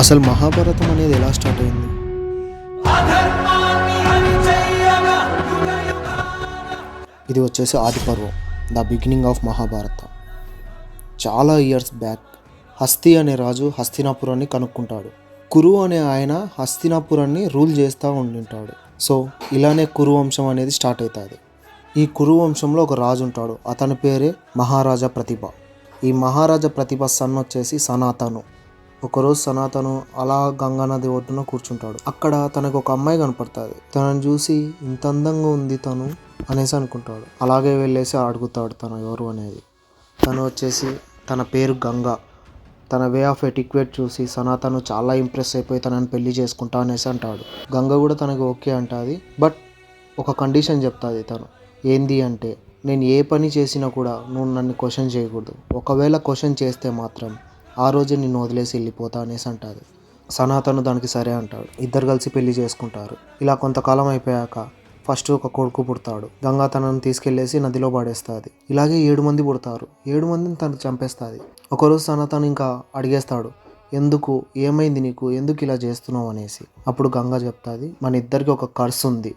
అసలు మహాభారతం అనేది ఎలా స్టార్ట్ అయింది? ఇది వచ్చేసి ఆది పర్వం, ద బిగినింగ్ ఆఫ్ మహాభారత. చాలా ఇయర్స్ బ్యాక్ హస్తి అనే రాజు హస్తినాపురాన్ని కనుక్కుంటాడు. కురు అనే ఆయన హస్తినాపురాన్ని రూల్ చేస్తూ ఉండింటాడు. సో ఇలానే కురు వంశం అనేది స్టార్ట్ అవుతుంది. ఈ కురు వంశంలో ఒక రాజు ఉంటాడు, అతని పేరే మహారాజా ప్రతిభ. ఈ మహారాజా ప్రతిభ సన్ వచ్చేసి సనాతను. ఒకరోజు సనాతను అలా గంగా నది ఒడ్డున కూర్చుంటాడు. అక్కడ తనకు ఒక అమ్మాయి కనపడుతుంది. తనని చూసి ఇంత అందంగా ఉంది తను అనేసి అనుకుంటాడు. అలాగే వెళ్ళేసి అడుగుతాడు తను ఎవరు అనేది. తను వచ్చేసి తన పేరు గంగా. తన వే ఆఫ్ ఎటిక్వేట్ చూసి సనాతను చాలా ఇంప్రెస్ అయిపోయి తనని పెళ్లి చేసుకుంటా అనేసి అంటాడు. గంగ కూడా తనకి ఓకే అంటుంది. బట్ ఒక కండిషన్ చెప్తుంది తను. ఏంది అంటే, నేను ఏ పని చేసినా కూడా నువ్వు నన్ను క్వశ్చన్ చేయకూడదు. ఒకవేళ క్వశ్చన్ చేస్తే మాత్రం ఆ రోజే నిన్ను వదిలేసి వెళ్ళిపోతా అనేసి అంటుంది. సనాతను దానికి సరే అంటాడు. ఇద్దరు కలిసి పెళ్లి చేసుకుంటారు. ఇలా కొంతకాలం అయిపోయాక ఫస్ట్ ఒక కొడుకు పుడతాడు. గంగా తనను తీసుకెళ్లేసి నదిలో పడేస్తుంది. ఇలాగే 7 మంది పుడతారు. 7 మందిని తను చంపేస్తుంది. ఒకరోజు సనాతను ఇంకా అడిగేస్తాడు, ఎందుకు, ఏమైంది నీకు, ఎందుకు ఇలా చేస్తున్నావు అనేసి. అప్పుడు గంగా చెప్తుంది, మన ఇద్దరికి ఒక కర్స్ ఉంది,